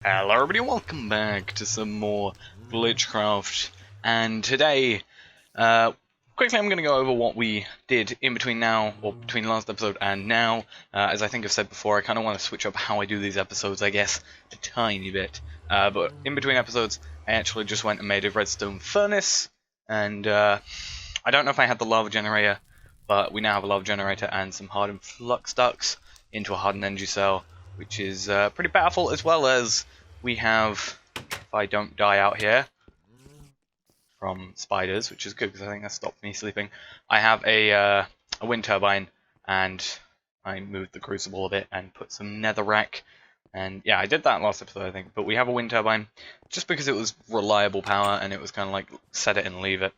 Hello everybody, welcome back to some more GlitchCraft, and today, quickly I'm going to go over what we did in between now, or between last episode and now. As I think I've said before, I kind of want to switch up how I do these episodes, I guess, a tiny bit. But in between episodes, I actually just went and made a redstone furnace, and I don't know if I had the lava generator, but we now have a lava generator and some hardened flux ducts into a hardened energy cell, which is pretty powerful, as well as we have, if I don't die out here from spiders, which is good because I think that stopped me sleeping, I have a wind turbine, and I moved the crucible a bit and put some netherrack, and yeah, I did that last episode I think, but we have a wind turbine just because it was reliable power and it was kind of like set it and leave it.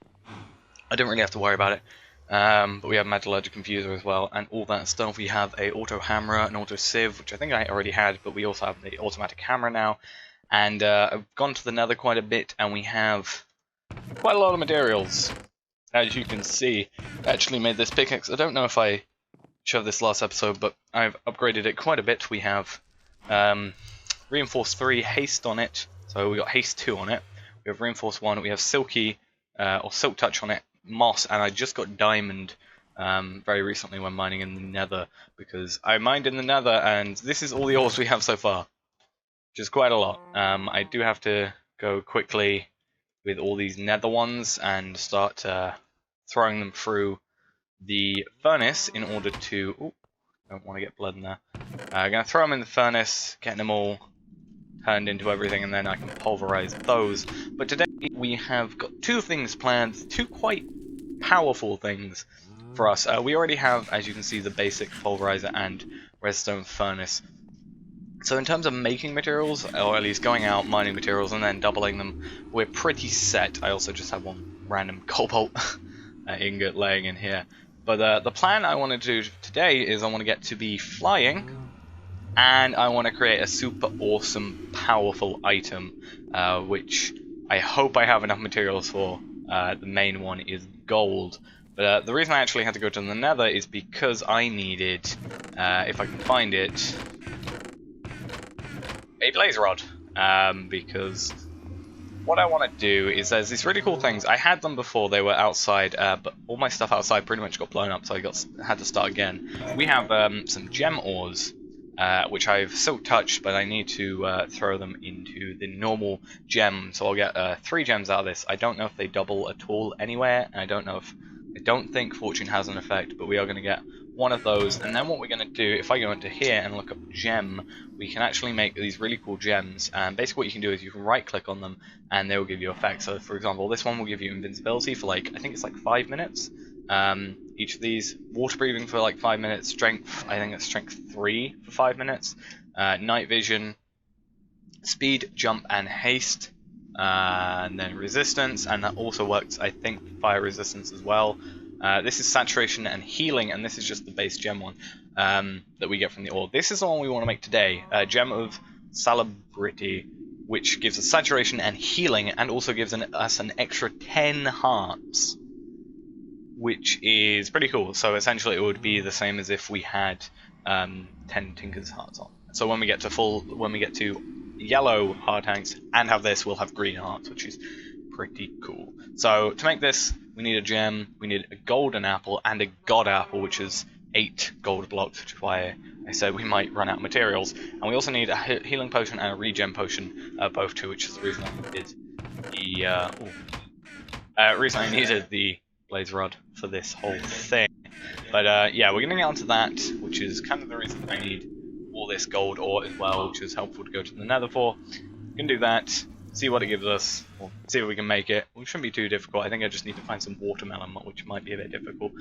I didn't really have to worry about it. But we have metallurgic confuser as well, and all that stuff. We have a auto hammer, an auto sieve, which I think I already had, but we also have the automatic hammer now. And I've gone to the nether quite a bit, and we have quite a lot of materials. As you can see, I actually made this pickaxe. I don't know if I showed this last episode, but I've upgraded it quite a bit. We have reinforced 3 haste on it, so we got haste 2 on it. We have reinforced 1. We have silky or silk touch on it. Moss, and I just got diamond very recently when mining in the nether, because I mined in the nether and this is all the ores we have so far, which is quite a lot. I do have to go quickly with all these nether ones and start throwing them through the furnace in order to... Ooh, don't want to get blood in there. I'm going to throw them in the furnace, getting them all turned into everything, and then I can pulverize those. But today we have got 2 things planned, 2 quite powerful things for us. We already have, as you can see, the basic pulverizer and redstone furnace. So in terms of making materials, or at least going out, mining materials, and then doubling them, we're pretty set. I also just have one random cobalt ingot laying in here. But the plan I want to do today is I want to get to be flying, and I want to create a super awesome, powerful item, which I hope I have enough materials for. The main one is gold. But the reason I actually had to go to the nether is because I needed, if I can find it, a blaze rod. Because what I want to do is there's these really cool things. I had them before, they were outside, but all my stuff outside pretty much got blown up, so I had to start again. We have some gem ores, which I've silk touched, but I need to throw them into the normal gem, so I'll get 3 gems out of this. I don't know if they double at all anywhere, and I don't think fortune has an effect, but we are going to get one of those. And then what we're going to do, if I go into here and look up gem, we can actually make these really cool gems, and basically what you can do is you can right click on them and they will give you effects. So for example, this one will give you invincibility for like, I think it's like 5 minutes. Each of these, water breathing for like 5 minutes, strength, I think it's strength 3 for 5 minutes, night vision, speed, jump, and haste, and then resistance, and that also works, I think, fire resistance as well. This is saturation and healing, and this is just the base gem one that we get from the ore. This is the one we want to make today, gem of salubrity, which gives us saturation and healing, and also gives us an extra 10 hearts, which is pretty cool. So essentially it would be the same as if we had 10 Tinker's hearts on. So when we get to yellow heart tanks and have this, we'll have green hearts, which is pretty cool. So to make this, we need a gem, we need a golden apple, and a god apple, which is 8 gold blocks, which is why I said we might run out of materials. And we also need a healing potion and a regen potion, both 2, which is the reason I needed the blaze rod for this whole thing. But yeah, we're gonna get onto that, which is kind of the reason I need all this gold ore as well, which is helpful to go to the nether for. We can do that, see what it gives us, or see if we can make it. It shouldn't be too difficult. I think I just need to find some watermelon, which might be a bit difficult.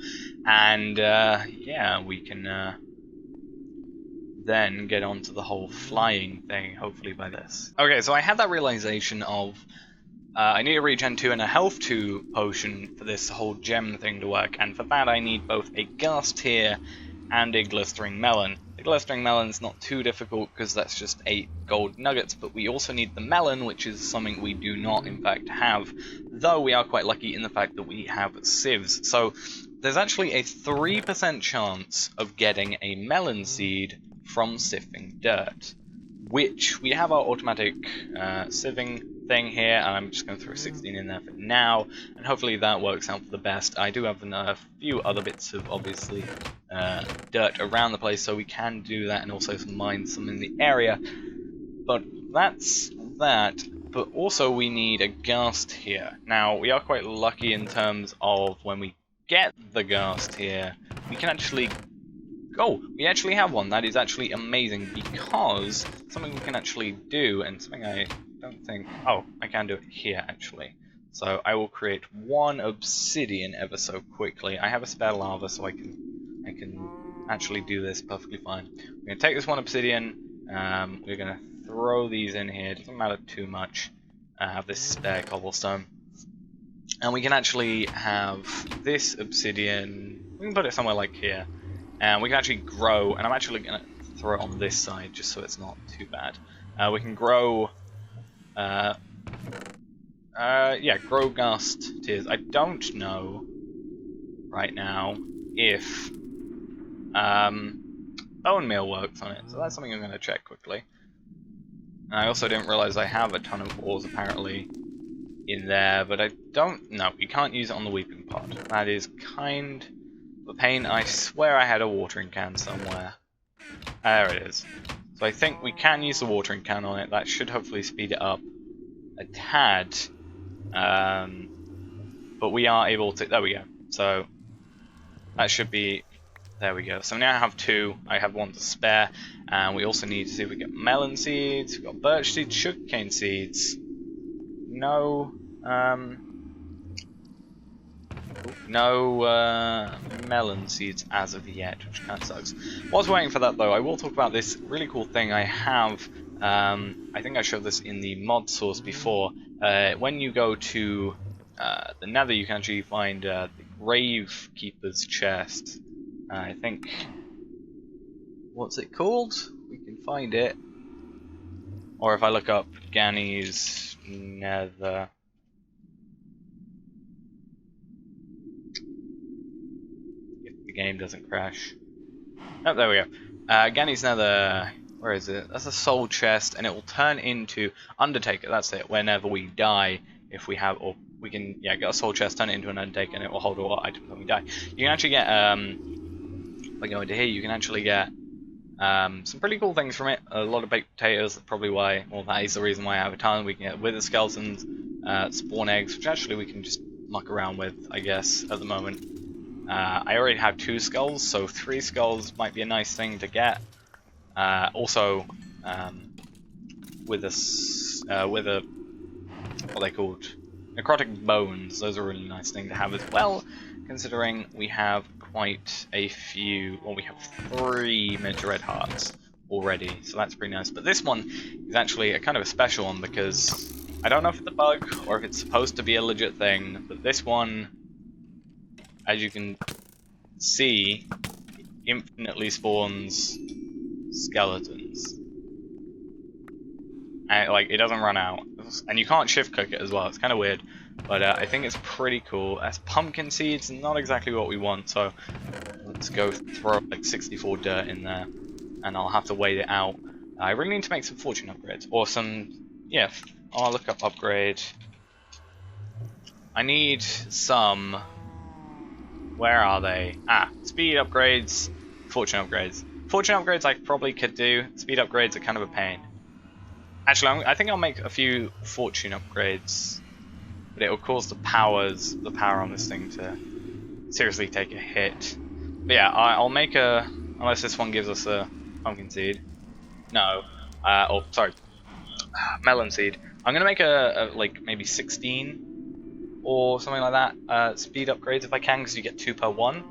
And yeah, we can then get onto the whole flying thing, hopefully by this. Okay, so I had that realization of I need a regen 2 and a health 2 potion for this whole gem thing to work, and for that I need both a ghast tear and a glistering melon. The glistering melon's not too difficult because that's just 8 gold nuggets, but we also need the melon, which is something we do not in fact have, though we are quite lucky in the fact that we have sieves. So there's actually a 3% chance of getting a melon seed from sifting dirt. which we have our automatic sieving thing here, and I'm just going to throw 16 in there for now, and hopefully that works out for the best. I do have a few other bits of, obviously, dirt around the place, so we can do that, and also mine some in the area, but that's that. But also we need a ghast here. Now, we are quite lucky in terms of when we get the ghast here, we can actually... Oh, we actually have one. That is actually amazing, because something we can actually do, and something I don't think... Oh, I can do it here, actually. So I will create one obsidian ever so quickly. I have a spare lava, so I can actually do this perfectly fine. We're going to take this one obsidian, we're going to throw these in here, doesn't matter too much. I have this spare cobblestone. And we can actually have this obsidian, we can put it somewhere like here. And we can actually grow, and I'm actually going to throw it on this side just so it's not too bad. We can grow, grow ghast tears. I don't know right now if bone meal works on it, so that's something I'm going to check quickly. And I also didn't realize I have a ton of ores apparently in there, but I don't know. You can't use it on the weeping pot. That is kind of a pain. I swear I had a watering can somewhere. There it is. So I think we can use the watering can on it. That should hopefully speed it up a tad. But we are able to... There we go. So that should be... There we go. So now I have two. I have one to spare. And we also need to see if we get melon seeds. We've got birch seeds, sugarcane seeds. No... No melon seeds as of yet, which kind of sucks. Whilst waiting for that though, I will talk about this really cool thing I have. I think I showed this in the mod source before. When you go to the Nether, you can actually find the Grave Keeper's chest. I think... What's it called? We can find it. Or if I look up Gani's Nether... The game doesn't crash. Oh, there we go. Gani's Nether, where is it? That's a soul chest, and it will turn into Undertaker. That's it. Whenever we die, if we have, or we can, get a soul chest, turn it into an Undertaker, and it will hold all items when we die. You can actually get, if I go into here, you can actually get some pretty cool things from it. A lot of baked potatoes. That's probably why. Well, that is the reason why I have a ton. We can get wither skeletons, spawn eggs, which actually we can just muck around with, I guess, at the moment. I already have 2 skulls, so 3 skulls might be a nice thing to get. Also, with a what are they called? Necrotic bones. Those are a really nice thing to have as well, considering we have quite a few. Well, we have 3 miniature red hearts already, so that's pretty nice. But this one is actually a kind of a special one because I don't know if it's a bug or if it's supposed to be a legit thing, but this one, as you can see, infinitely spawns skeletons. And it doesn't run out. And you can't shift click it as well, it's kind of weird. But I think it's pretty cool. That's pumpkin seeds, not exactly what we want, so let's go throw like 64 dirt in there. And I'll have to wait it out. I really need to make some fortune upgrades. Or some, I'll look up upgrade. I need some... Where are they? Speed upgrades, fortune upgrades. Fortune upgrades I probably could do. Speed upgrades are kind of a pain. Actually, I think I'll make a few fortune upgrades, but it will cause the power on this thing to seriously take a hit. But yeah, I'll make a, unless this one gives us a pumpkin seed. No, sorry, melon seed. I'm gonna make a like maybe 16. Or something like that, speed upgrades if I can, because you get 2 per 1,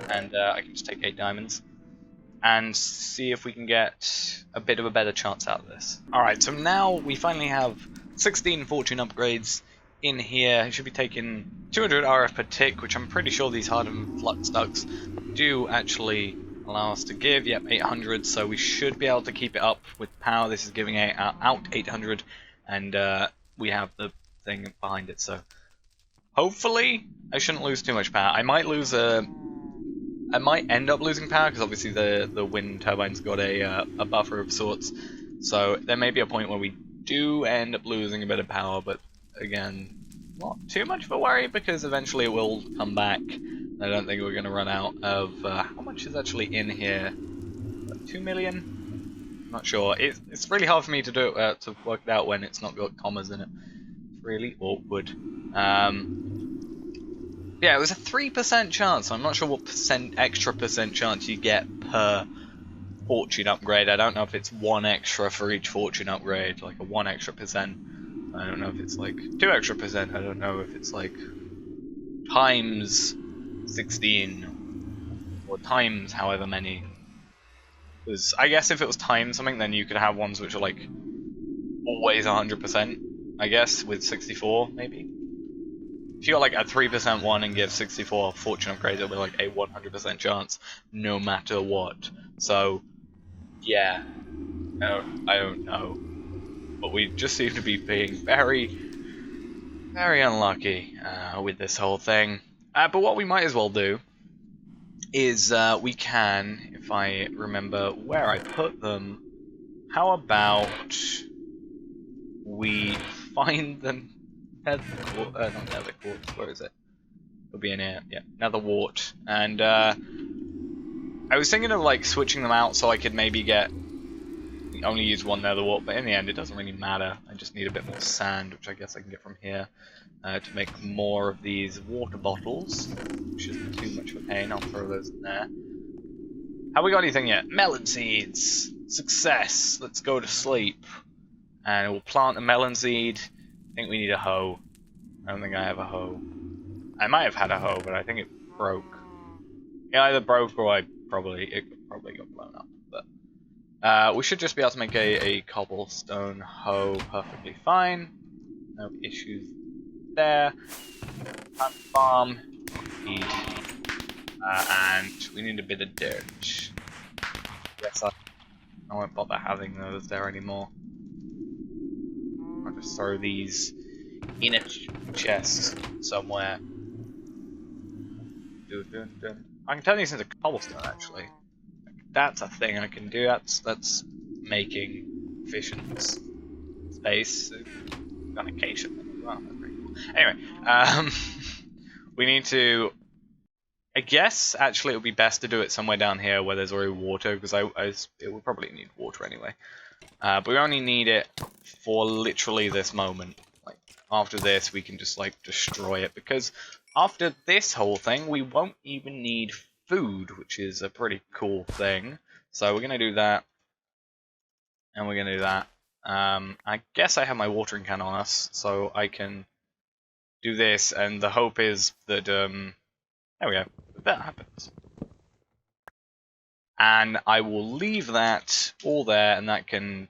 and I can just take 8 diamonds, and see if we can get a bit of a better chance out of this. Alright, so now we finally have 16 fortune upgrades in here. It should be taking 200 RF per tick, which I'm pretty sure these hardened flux ducts do actually allow us to give. Yep, 800, so we should be able to keep it up with power. This is giving out 800, and we have the thing behind it, so... Hopefully, I shouldn't lose too much power. I might lose I might end up losing power because obviously the wind turbine's got a buffer of sorts. So there may be a point where we do end up losing a bit of power, but again, not too much of a worry because eventually it will come back. I don't think we're going to run out of how much is actually in here. 2 million? I'm not sure. It's really hard for me to do it to work it out when it's not got commas in it. It's really awkward. Yeah, it was a 3% chance. I'm not sure what extra percent chance you get per fortune upgrade. I don't know if it's 1 extra for each fortune upgrade, like a 1 extra percent. I don't know if it's like 2 extra percent. I don't know if it's like times 16 or times however many. Because I guess if it was times something, then you could have ones which are like always 100%. I guess with 64 maybe. If you got like a 3% one and give 64 fortune upgrades, it'll be like a 100% chance, no matter what. So, yeah, no, I don't know, but we just seem to be being very, very unlucky with this whole thing. But what we might as well do is we can, if I remember where I put them, how about we find them? Not nether quartz, where is it? It'll be in here, yeah, nether wart. And I was thinking of like switching them out so I could maybe only use 1 nether wart, but in the end it doesn't really matter. I just need a bit more sand, which I guess I can get from here, to make more of these water bottles, which isn't too much of a pain. I'll throw those in there. Have we got anything yet? Melon seeds! Success! Let's go to sleep. And we'll plant a melon seed. I think we need a hoe. I don't think I have a hoe. I might have had a hoe, but I think it broke. It either broke or it probably got blown up. But we should just be able to make a cobblestone hoe perfectly fine. No issues there. Plant farm. And we need a bit of dirt. Yes, I won't bother having those there anymore. I'll just throw these in a chest somewhere. I can turn these into cobblestone actually. That's a thing I can do. That's making efficient space. Communication. Well, that's pretty cool. Anyway, we need to. I guess actually it would be best to do it somewhere down here where there's already water, because it would probably need water anyway. But we only need it for literally this moment. Like after this, we can just like destroy it, because after this whole thing, we won't even need food, which is a pretty cool thing. So we're gonna do that, and we're gonna do that. I guess I have my watering can on us, so I can do this, and the hope is that there we go. That happens. And I will leave that all there, and that can,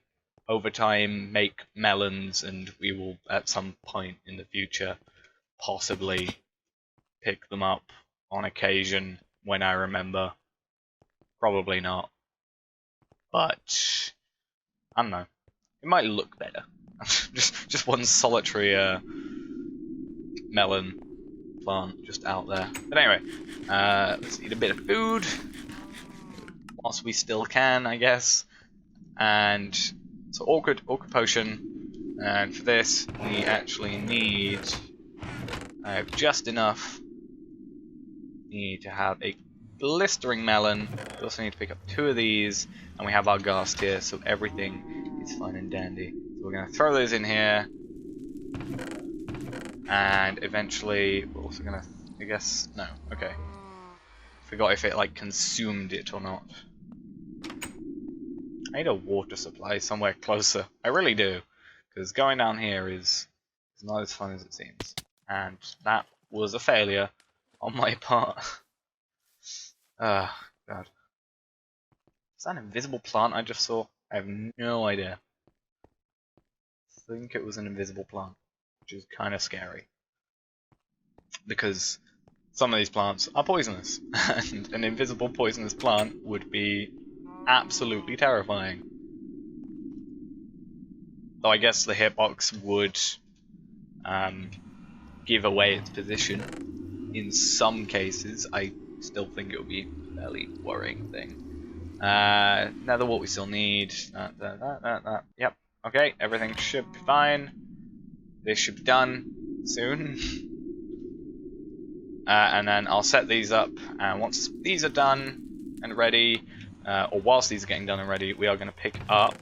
over time, make melons, and we will, at some point in the future, possibly pick them up on occasion when I remember. Probably not. But, I don't know. It might look better. just one solitary melon plant just out there. But anyway, let's eat a bit of food whilst we still can, I guess. And so awkward potion, and for this we actually need, I have just enough. Need to have a blistering melon. We also need to pick up 2 of these, and we have our ghast here, so everything is fine and dandy. So we're gonna throw those in here. And eventually, we're also gonna, I guess, no, okay. Forgot if it like consumed it or not. I need a water supply somewhere closer. I really do, because going down here is not as fun as it seems. And that was a failure on my part. God. Is that an invisible plant I just saw? I have no idea. I think it was an invisible plant, which is kind of scary, because some of these plants are poisonous, and an invisible poisonous plant would be absolutely terrifying. Though I guess the hitbox would give away its position in some cases. I still think it would be a fairly worrying thing. Nether what we still need. Yep. Okay, everything should be fine. This should be done soon. And then I'll set these up, and once these are done and ready, or whilst these are getting done and ready, we are going to pick up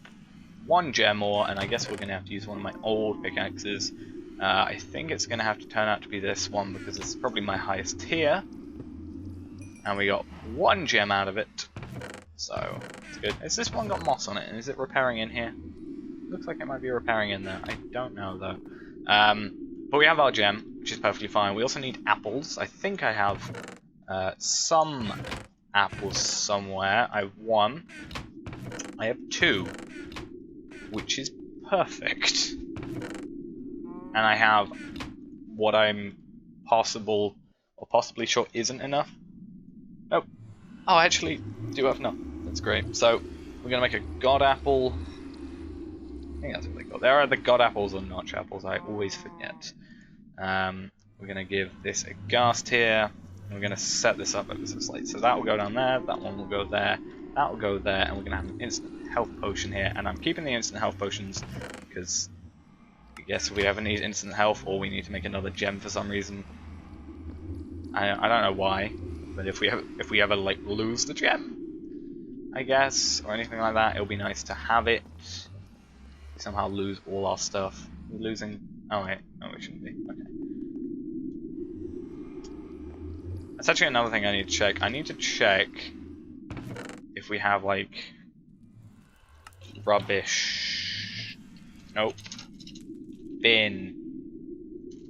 one gem ore, and I guess we're going to have to use one of my old pickaxes. I think it's going to have to turn out to be this one, because it's probably my highest tier. And we got one gem out of it, so it's good. Has this one got moss on it, and is it repairing in here? Looks like it might be repairing in there. I don't know, though. But we have our gem, which is perfectly fine. We also need apples. I think I have some apples somewhere. I have one. I have two, which is perfect. And I have what I'm possibly sure isn't enough. Nope. Oh, I actually do have enough. That's great. So we're gonna make a god apple. I think that's what they call. There are the god apples or notch apples. I always forget. We're gonna give this a ghast here. And we're gonna set this up ever so slightly. So that will go down there. That one will go there. That will go there. And we're gonna have an instant health potion here. And I'm keeping the instant health potions because I guess we ever need instant health, or we need to make another gem for some reason. I don't know why, but if we ever like lose the gem, I guess, or anything like that, it'll be nice to have it. We somehow lose all our stuff. We're losing. Oh wait, no, we shouldn't be. Okay. That's actually another thing I need to check. I need to check if we have like rubbish. Nope. Bin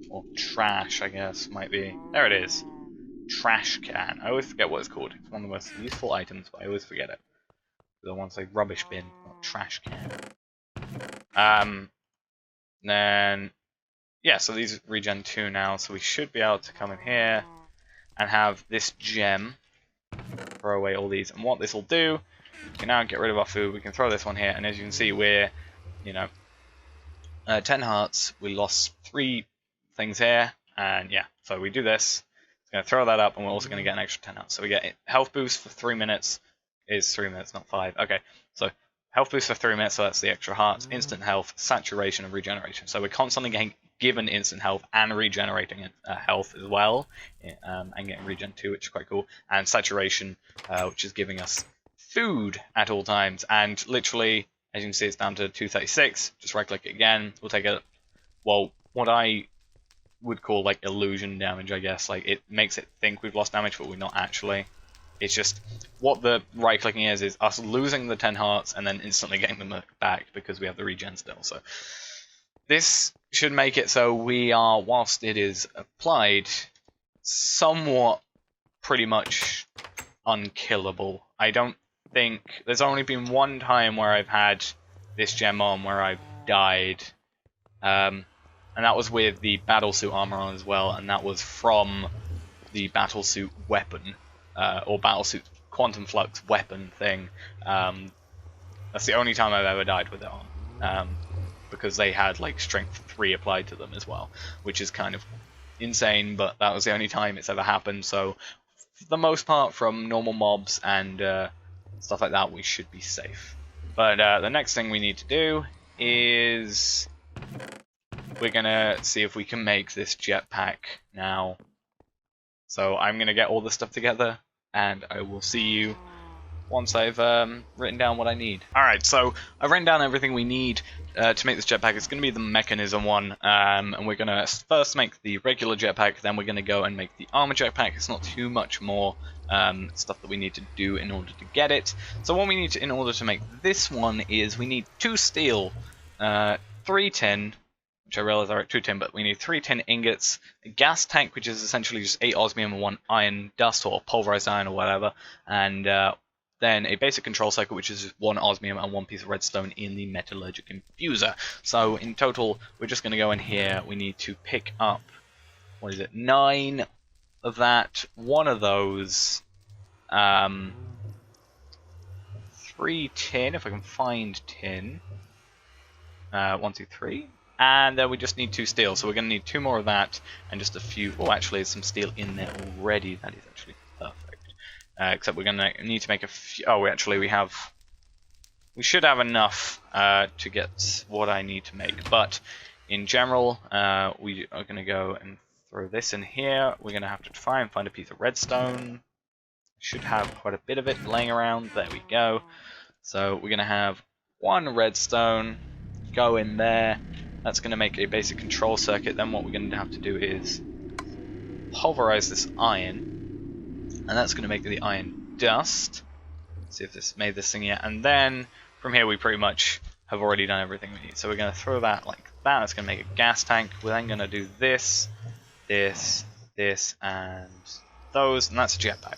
or trash, I guess, might be. There it is. Trash can. I always forget what it's called. It's one of the most useful items, but I always forget it. The ones like rubbish bin, not trash can. Then yeah, so these regen 2 now, so we should be able to come in here and have this gem. Throw away all these, and what this will do, we can now get rid of our food. We can throw this one here, and as you can see, we're 10 hearts. We lost 3 things here, and yeah, so we do this. It's going to throw that up, and we're also going to get an extra 10 hearts. So we get health boost for 3 minutes. Is 3 minutes, not 5. Okay, so health boost for 3 minutes, so that's the extra hearts. Instant health, saturation, and regeneration. So we're constantly getting given instant health and regenerating health as well, and getting regen 2, which is quite cool. And saturation, which is giving us food at all times. And literally, as you can see, it's down to 236. Just right click it again. We'll take a, well, what I would call like illusion damage, I guess. Like it makes it think we've lost damage, but we're not actually. It's just what the right clicking is us losing the 10 hearts and then instantly getting them back because we have the regen still. So this should make it so we are, whilst it is applied, somewhat pretty much unkillable. I don't think there's only been one time where I've had this gem on where I've died, and that was with the battlesuit armor on as well, and that was from the battlesuit weapon, or battlesuit quantum flux weapon thing. That's the only time I've ever died with it on, because they had like strength 3 applied to them as well, which is kind of insane, but that was the only time it's ever happened. So for the most part, from normal mobs and stuff like that, we should be safe. But the next thing we need to do is we're gonna see if we can make this jetpack now. So I'm gonna get all this stuff together, and I will see you once I've written down what I need. Alright, so I've written down everything we need to make this jetpack. It's going to be the mechanism one, and we're going to first make the regular jetpack, then we're going to go and make the armor jetpack. It's not too much more stuff that we need to do in order to get it. So what we need to, in order to make this one, is we need 2 steel, 3 tin, which I realize I wrote 2 tin, but we need 3 tin ingots, a gas tank, which is essentially just 8 osmium and 1 iron dust, or pulverized iron or whatever, and then a basic control cycle, which is 1 osmium and 1 piece of redstone in the metallurgic infuser. So in total, we're just going to go in here. We need to pick up, 9 of that, 1 of those, 3 tin, if I can find tin, 1, 2, 3, and then we just need 2 steel. So we're going to need 2 more of that, and just a few. Oh, actually, there's some steel in there already. That is actually perfect. except we're going to need to make a few. Oh, we should have enough to get what I need to make. But in general, we are going to go and throw this in here. We're going to have to try and find a piece of redstone. Should have quite a bit of it laying around. There we go. So we're going to have one redstone go in there. That's going to make a basic control circuit. Then what we're going to have to do is pulverize this iron, and that's going to make the iron dust. Let's see if this made this thing yet. And then from here we pretty much have already done everything we need. So we're going to throw that like that. That's going to make a gas tank. We're then going to do this, this, and those, and that's a jetpack.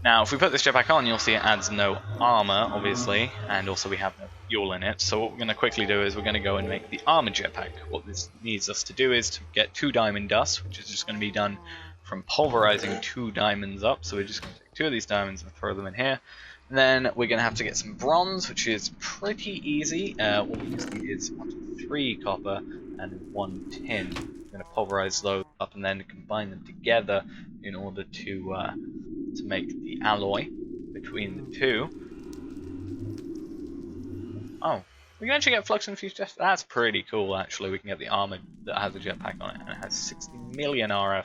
Now, if we put this jetpack on, you'll see it adds no armor, obviously, and also we have no fuel in it. So what we're going to quickly do is we're going to go and make the armor jetpack. What this needs us to do is to get 2 diamond dust, which is just going to be done from pulverizing 2 diamonds up. So we're just going to take 2 of these diamonds and throw them in here. And then we're going to have to get some bronze, which is pretty easy. What we just need is 1, 2, 3 copper and 1 tin. We're going to pulverize those up and then combine them together in order to make the alloy between the two. Oh, we can actually get flux infused jetpack. That's pretty cool, actually. We can get the armor that has a jetpack on it, and it has 60 million RF.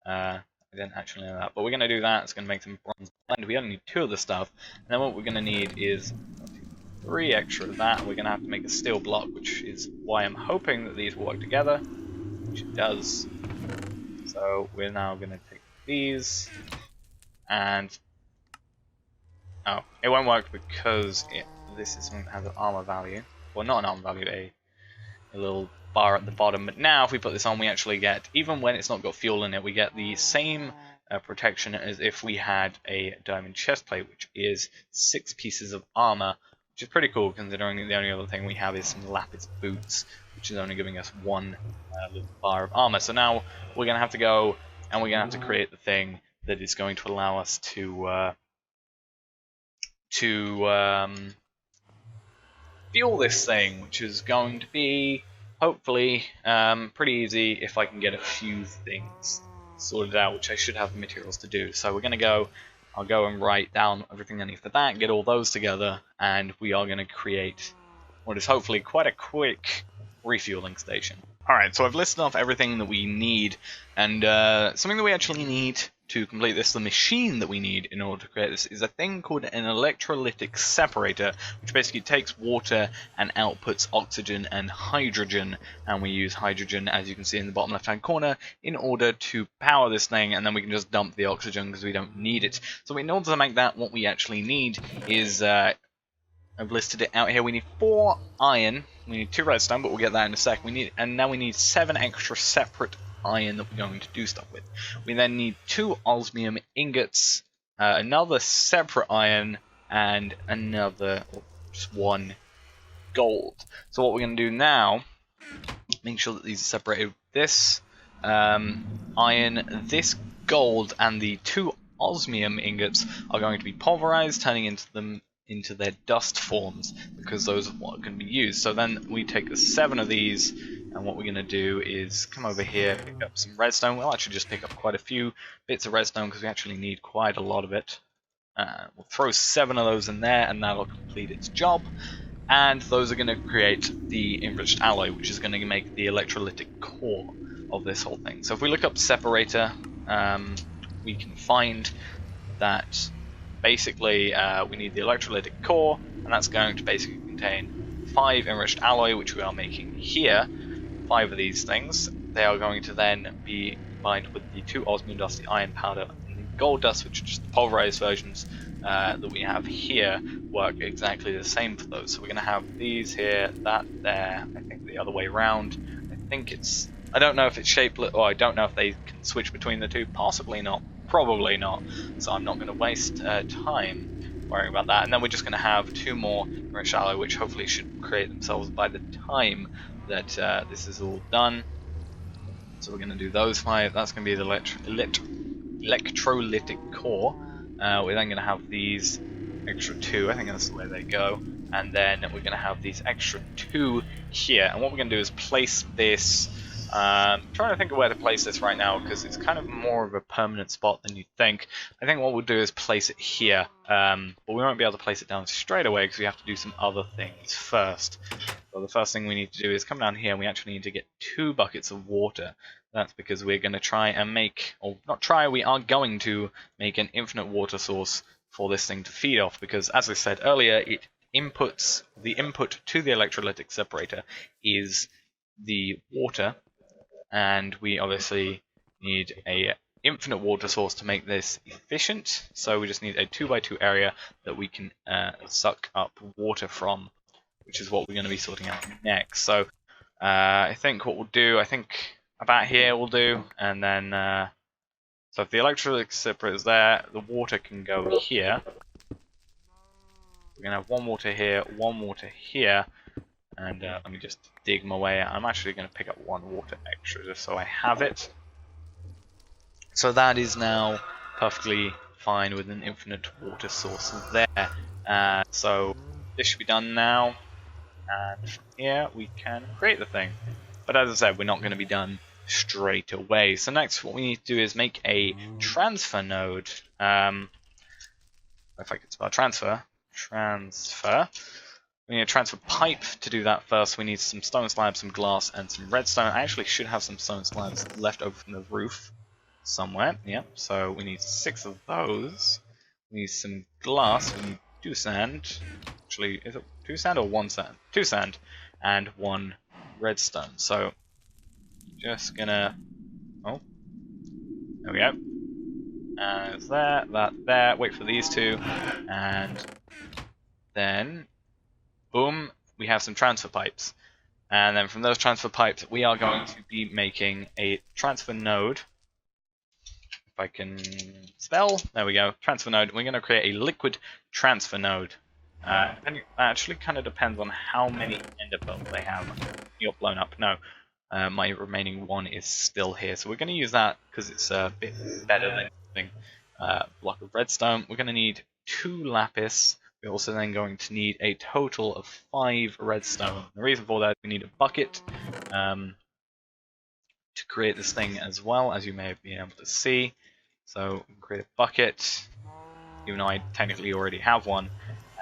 I didn't actually know that, but we're going to do that. It's going to make some bronze blend. We only need 2 of the stuff, and then what we're going to need is 1, 2, 3 extra of that. We're going to have to make a steel block, which is why I'm hoping that these work together, which it does. So we're now going to take these. And oh, it won't work because this is something that has an armor value. Well, not an armor value, a little bar at the bottom. But now, if we put this on, we actually get, even when it's not got fuel in it, we get the same protection as if we had a diamond chestplate, which is 6 pieces of armor, which is pretty cool considering the only other thing we have is some lapis boots, which is only giving us 1 little bar of armor. So now we're going to have to go and we're going to have to create the thing that is going to allow us to fuel this thing, which is going to be hopefully pretty easy if I can get a few things sorted out, which I should have the materials to do. So we're going to go, I'll go and write down everything I need for that, get all those together, and we are going to create what is hopefully quite a quick refueling station. Alright, so I've listed off everything that we need, and something that we actually need to complete this, the machine that we need in order to create this, is a thing called an electrolytic separator, which basically takes water and outputs oxygen and hydrogen, and we use hydrogen, as you can see in the bottom left hand corner, in order to power this thing, and then we can just dump the oxygen because we don't need it. So in order to make that, what we actually need is I've listed it out here. We need 4 iron. We need 2 redstone, but we'll get that in a sec. Now we need 7 extra separate iron that we're going to do stuff with. We then need 2 osmium ingots, another separate iron, and another just 1 gold. So what we're going to do now, make sure that these are separated with this iron, this gold, and the 2 osmium ingots are going to be pulverized, turning into their dust forms, because those are what can be used. So then we take the 7 of these, and what we're going to do is come over here, pick up some redstone. We'll actually just pick up quite a few bits of redstone because we actually need quite a lot of it. We'll throw 7 of those in there, and that'll complete its job. And those are going to create the enriched alloy, which is going to make the electrolytic core of this whole thing. So if we look up separator, we can find that basically we need the electrolytic core, and that's going to basically contain 5 enriched alloy, which we are making here. 5 of these things. They are going to then be combined with the 2 osmium dust, the iron powder, and the gold dust, which are just the pulverized versions that we have here, work exactly the same for those. So we're going to have these here, that there, I think the other way around. I don't know if it's shapeless, or I don't know if they can switch between the two, possibly not, probably not, so I'm not going to waste time worrying about that. And then we're just going to have 2 more enriched alloy, which hopefully should create themselves by the time that this is all done. So we're going to do those 5. That's going to be the electrolytic core. We're then going to have these extra 2. I think that's the way they go. And then we're going to have these extra 2 here. And what we're going to do is place this Trying to think of where to place this right now because it's kind of more of a permanent spot than you'd think. I think what we'll do is place it here, but we won't be able to place it down straight away because we have to do some other things first. So the first thing we need to do is come down here and we actually need to get 2 buckets of water. That's because we're going to try and make, or not try, we are going to make an infinite water source for this thing to feed off because, as I said earlier, the input to the electrolytic separator is the water, and we obviously need a infinite water source to make this efficient, so we just need a 2x2 area that we can suck up water from, which is what we're going to be sorting out next. So I think what we'll do, I think about here will do, and then so if the electrolytic separator is there, the water can go here. We're going to have 1 water here, 1 water here, and let me just dig my way out. I'm actually going to pick up 1 water extra just so I have it. So that is now perfectly fine with an infinite water source there. So this should be done now, and from here we can create the thing. But as I said, we're not going to be done straight away. So next what we need to do is make a transfer node. If I could spell transfer. We need a transfer pipe to do that first. We need some stone slabs, some glass, and some redstone. I actually should have some stone slabs left over from the roof somewhere. Yep, so we need 6 of those. We need some glass. We need 2 sand. Actually, is it 2 sand or 1 sand? 2 sand and 1 redstone. So, just gonna... Oh, there we go. There's that there. Wait for these 2, and then... boom, we have some transfer pipes. And then from those transfer pipes, we are going to be making a transfer node. If I can spell, there we go, transfer node. We're going to create a liquid transfer node. And it actually kind of depends on how many ender pearls they have. You got blown up. No, my remaining 1 is still here. So we're going to use that because it's a bit better than using a block of redstone. We're going to need 2 lapis. We're also then going to need a total of 5 redstone. The reason for that, we need a bucket to create this thing as well, as you may have been able to see. So we can create a bucket, even though I technically already have one.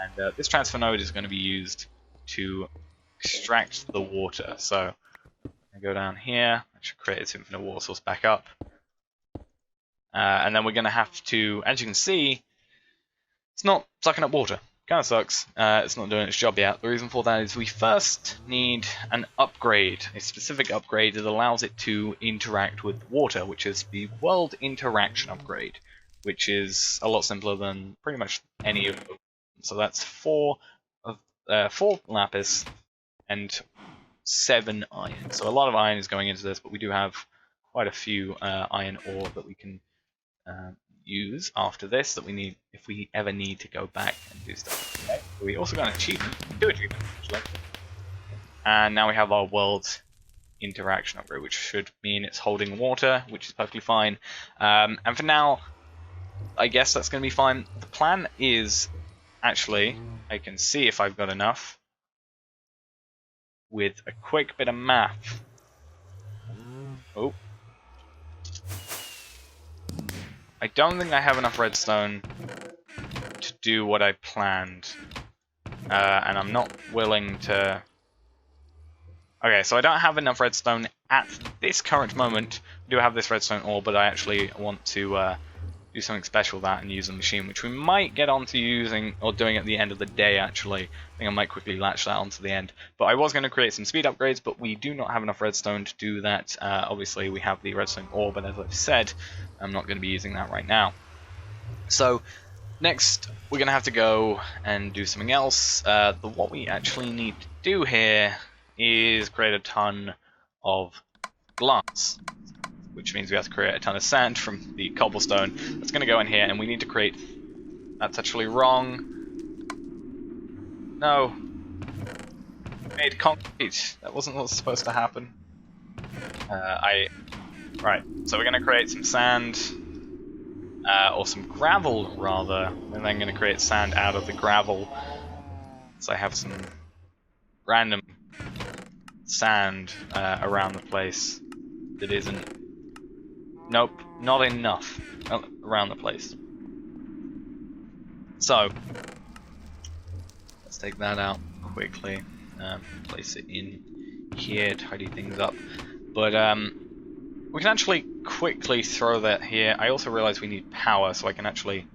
And this transfer node is going to be used to extract the water. So I go down here, I should create its infinite water source back up. And then we're going to have to, as you can see, it's not sucking up water. Kind of sucks. It's not doing its job yet. The reason for that is we first need an upgrade, a specific upgrade that allows it to interact with water, which is the world interaction upgrade, which is a lot simpler than pretty much any of them. So that's 4 lapis and 7 iron. So a lot of iron is going into this, but we do have quite a few iron ore that we can use after this that we need if we ever need to go back and do stuff. Okay. We also got an achievement, 2 achievements actually. And now we have our world interaction upgrade, which should mean it's holding water, which is perfectly fine. And for now, I guess that's going to be fine. The plan is, actually, I can see if I've got enough with a quick bit of math. Oh. I don't think I have enough redstone to do what I planned. And I'm not willing to... Okay, so I don't have enough redstone at this current moment. I do have this redstone ore, but I actually want to do something special with that and use a machine, which we might get onto using or doing at the end of the day, actually. I think I might quickly latch that onto the end. But I was going to create some speed upgrades, but we do not have enough redstone to do that. Obviously, we have the redstone ore, but as I've said, I'm not going to be using that right now. So, next, we're going to have to go and do something else. What we actually need to do here is create a ton of glass, which means we have to create a ton of sand from the cobblestone. That's going to go in here, and we need to create... That's actually wrong. No. We made concrete. That wasn't what was supposed to happen. Right, so we're going to create some sand, or some gravel, rather, and then I'm going to create sand out of the gravel. So I have some random sand around the place. that isn't... Nope, not enough around the place. So, let's take that out quickly. Place it in here, tidy things up. But we can actually quickly throw that here. I also realize we need power, so I can actually...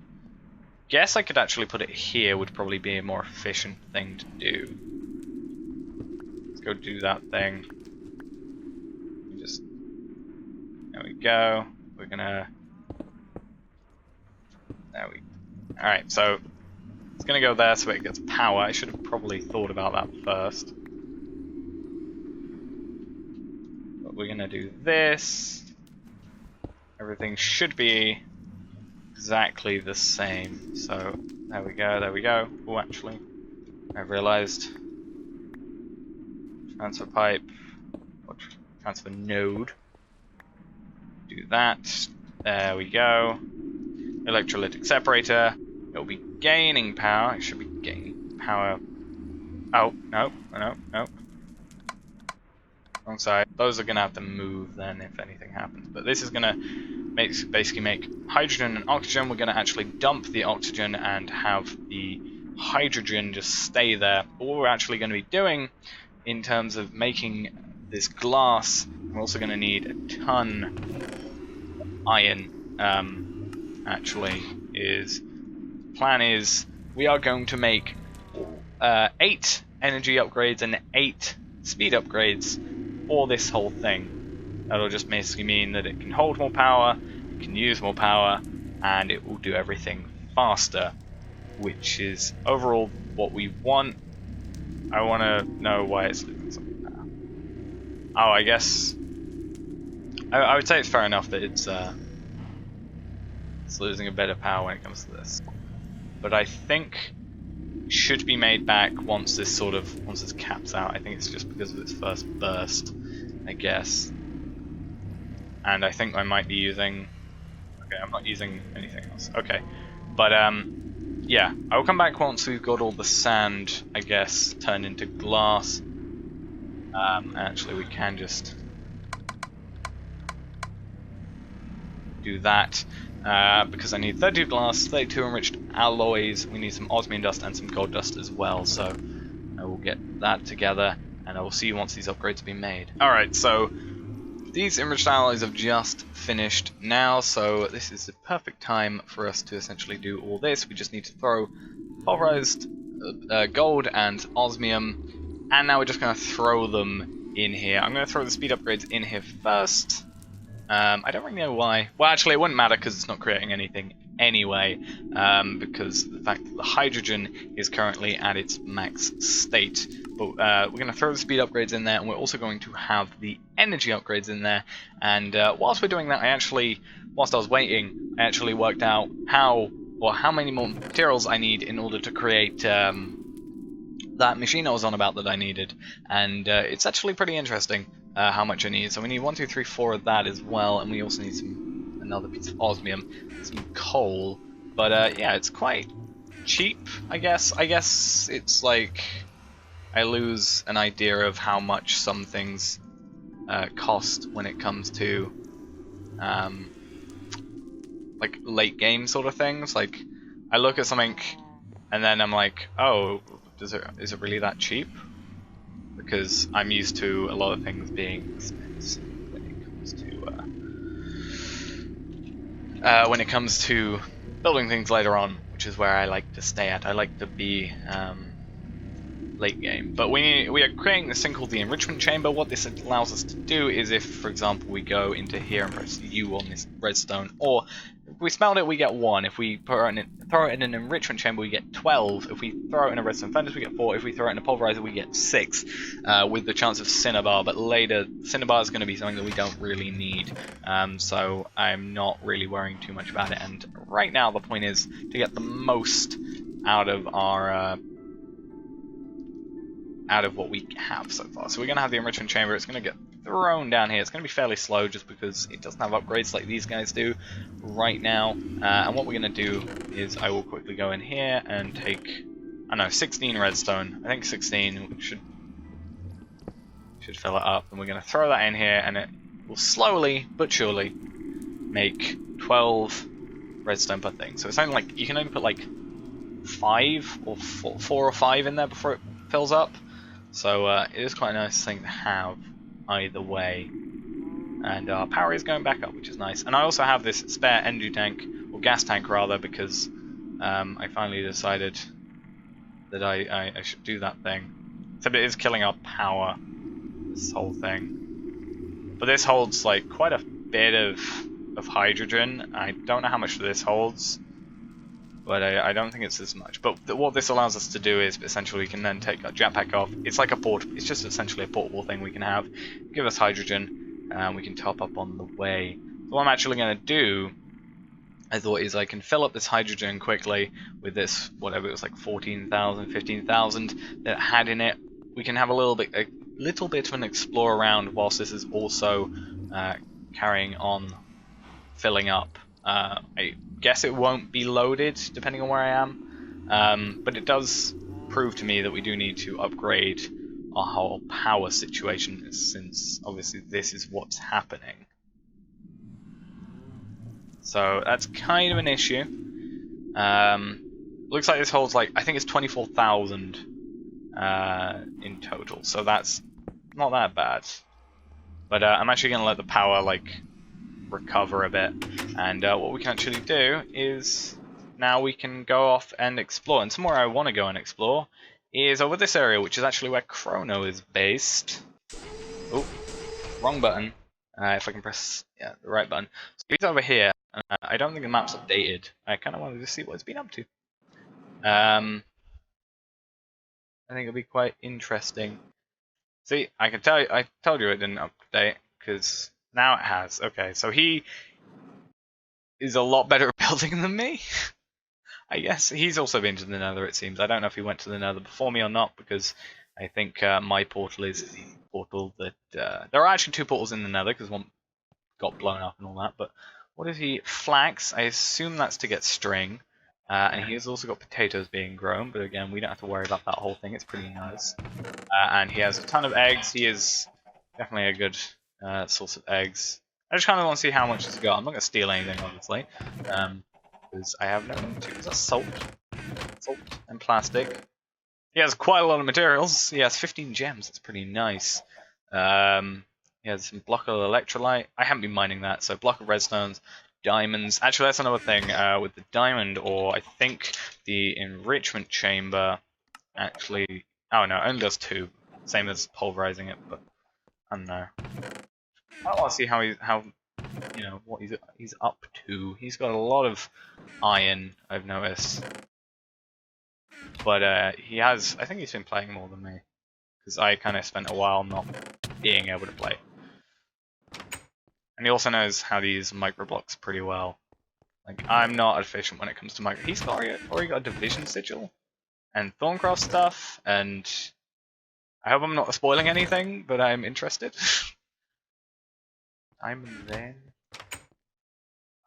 Guess I could actually put it here, would probably be a more efficient thing to do. Let's go do that thing. Just... There we go. We're gonna... There we... Alright, so... It's gonna go there so it gets power. I should have probably thought about that first. But we're gonna do this. Everything should be exactly the same. So, there we go, there we go. Oh, actually, I realized. Transfer pipe. Or transfer node. Do that. There we go. Electrolytic separator. It'll be gaining power. It should be gaining power. Oh, no, no, no. Wrong side. Those are going to have to move then if anything happens. But this is going to basically make hydrogen and oxygen. We're going to actually dump the oxygen and have the hydrogen just stay there. But what we're actually going to be doing in terms of making this glass, we're also going to need a ton of iron. Actually, plan is we are going to make 8 energy upgrades and 8 speed upgrades for this whole thing. That'll just basically mean that it can hold more power, it can use more power, and it will do everything faster, which is overall what we want. I want to know why it's losing some power. Oh, I guess I would say it's fair enough that it's losing a bit of power when it comes to this. But I think it should be made back once this caps out. I think it's just because of its first burst, I guess. And I think I might be using... Okay, I'm not using anything else. Okay. But, yeah. I will come back once we've got all the sand, I guess, turned into glass. Actually, we can just do that. Because I need 32 glass, 32 enriched alloys, we need some osmium dust and some gold dust as well, so I will get that together and I will see you once these upgrades have been made. Alright, so these enriched alloys have just finished now, so this is the perfect time for us to essentially do all this. We just need to throw pulverized gold and osmium, and now we're just going to throw them in here. I'm going to throw the speed upgrades in here first. I don't really know why. Well, actually, it wouldn't matter because it's not creating anything anyway, because the fact that the hydrogen is currently at its max state. But we're going to throw the speed upgrades in there, and we're also going to have the energy upgrades in there. And whilst we're doing that, whilst I was waiting, I actually worked out how many more materials I need in order to create that machine I was on about that I needed. And it's actually pretty interesting. How much I need. So we need 1, 2, 3, 4 of that as well, and we also need another piece of osmium, some coal. But yeah, it's quite cheap, I guess. I guess it's like I lose an idea of how much some things cost when it comes to like late game sort of things. Like I look at something and then I'm like, oh, is it really that cheap? Because I'm used to a lot of things being expensive when it comes to building things later on, which is where I like to stay at. I like to be late game. But we are creating this thing called the enrichment chamber. What this allows us to do is if, for example, we go into here and press U on this redstone, or if we smelt it, we get 1. If we throw it in an enrichment chamber, we get 12. If we throw it in a redstone furnace, we get 4. If we throw it in a pulverizer, we get 6, with the chance of cinnabar. But later, cinnabar is going to be something that we don't really need, so I'm not really worrying too much about it. And right now, the point is to get the most out of our out of what we have so far. So we're going to have the enrichment chamber. It's going to get thrown down here. It's going to be fairly slow just because it doesn't have upgrades like these guys do right now. And what we're going to do is I will quickly go in here and take, I don't know, 16 redstone. I think 16 should fill it up. And we're going to throw that in here, and will slowly but surely make 12 redstone per thing. So it's only like, you can only put like 5 or 4 or 5 in there before it fills up. So it is quite a nice thing to have either way. And our power is going back up, which is nice. And I also have this spare energy tank, or gas tank rather, because I finally decided that I should do that thing. Except it is killing our power, this whole thing. But this holds like quite a bit of hydrogen. I don't know how much this holds, but I don't think it's as much. But what this allows us to do is essentially we can then take our jetpack off. It's like a it's just essentially a portable thing we can have. Give us hydrogen, and we can top up on the way. So what I'm actually going to do, I thought, is I can fill up this hydrogen quickly with this, whatever it was, like 14,000, 15,000 that it had in it. We can have a little bit of an explore around whilst this is also carrying on filling up. I guess it won't be loaded depending on where I am, but it does prove to me that we do need to upgrade our whole power situation, since obviously this is what's happening. So that's kind of an issue. Looks like this holds like, I think it's 24,000 in total, so that's not that bad. But I'm actually going to let the power like recover a bit, and what we can actually do is now we can go off and explore. And somewhere I want to go and explore is over this area, which is actually where Chrono is based. Oh, wrong button. If I can press the right button. So he's over here. I don't think the map's updated. I kind of wanted to see what it's been up to. I think it'll be quite interesting. See, I can tell you, I told you it didn't update, because now it has. Okay, so he is a lot better at building than me. I guess he's also been to the Nether, it seems. I don't know if he went to the Nether before me or not, because I think my portal is the portal that... there are actually 2 portals in the Nether, because one got blown up and all that, but what is he? Flax. I assume that's to get string. And he has also got potatoes being grown, but again, we don't have to worry about that whole thing. It's pretty nice. And he has a ton of eggs. He is definitely a good source of eggs. I just kind of want to see how much he's got. I'm not going to steal anything, obviously, because I have no need to. Is that salt? Salt and plastic. He has quite a lot of materials. He has 15 gems. That's pretty nice. He has some block of electrolyte. I haven't been mining that, so block of redstones, diamonds. Actually, that's another thing with the diamond ore. I think the enrichment chamber actually... Oh no, only does 2. Same as pulverizing it, but I don't know. I want to see what he's up to. He's got a lot of iron, I've noticed. But he has... I think he's been playing more than me, because I kind of spent a while not being able to play. And he also knows how to use microblocks pretty well. Like, I'm not efficient when it comes to micro... He's already got a division sigil and Thorncraft stuff, and I hope I'm not spoiling anything, but I'm interested. Diamond then.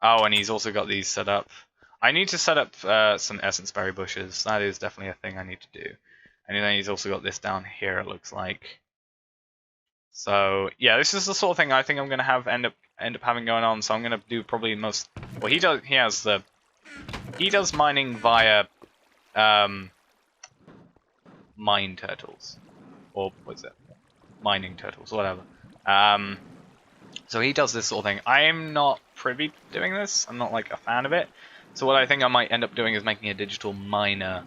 Oh, and he's also got these set up. I need to set up some essence berry bushes. That is definitely a thing I need to do. And then he's also got this down here, it looks like. So yeah, this is the sort of thing I think I'm gonna have end up having going on. So I'm gonna do probably most. Well, he does mining via mine turtles, or what's it? Mining turtles, whatever. So he does this sort of thing. I'm not privy to doing this. I'm not like a fan of it. So what I think I might end up doing is making a digital miner.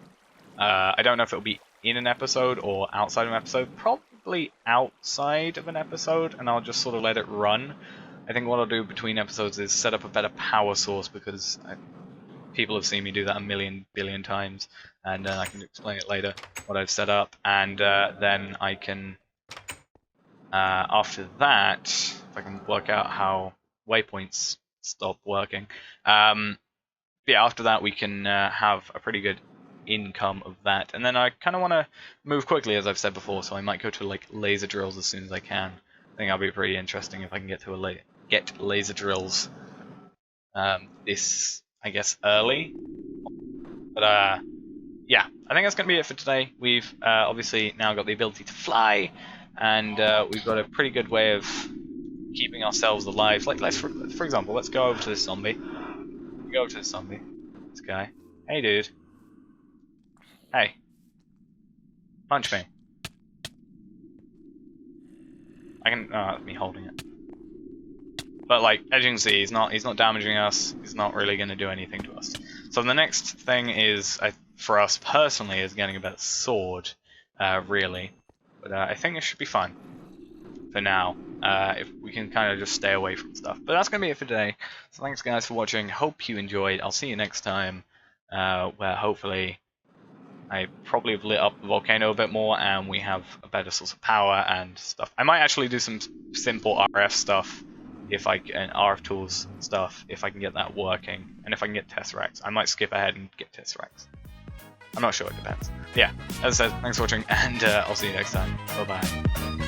I don't know if it'll be in an episode or outside of an episode. Probably outside of an episode, and I'll just sort of let it run. I think what I'll do between episodes is set up a better power source, because people have seen me do that a million billion times, and I can explain it later what I've set up, and then I can after that, if I can work out how waypoints stop working, yeah, after that we can have a pretty good income of that. And then I kind of want to move quickly, as I've said before, so I might go to like laser drills as soon as I can. I think that'll be pretty interesting if I can get to get laser drills this, I guess, early. But yeah, I think that's going to be it for today. We've obviously now got the ability to fly, and we've got a pretty good way of keeping ourselves alive. Like, for example, let's go over to this zombie. Go over to this zombie. This guy. Hey, dude. Hey. Punch me. I can. That's me holding it. But like, as you can see, he's not damaging us. He's not really going to do anything to us. So the next thing is, for us personally, is getting a better sword. Really. But I think it should be fun. For now, if we can kind of just stay away from stuff. But that's going to be it for today. So thanks guys for watching. Hope you enjoyed. I'll see you next time, where hopefully I probably have lit up the volcano a bit more and we have a better source of power and stuff. I might actually do some simple RF stuff if I can, RF tools stuff, if I can get that working. And if I can get Tesseracts. I might skip ahead and get Tesseracts. I'm not sure, it depends. Yeah, as I said, thanks for watching and I'll see you next time. Bye bye.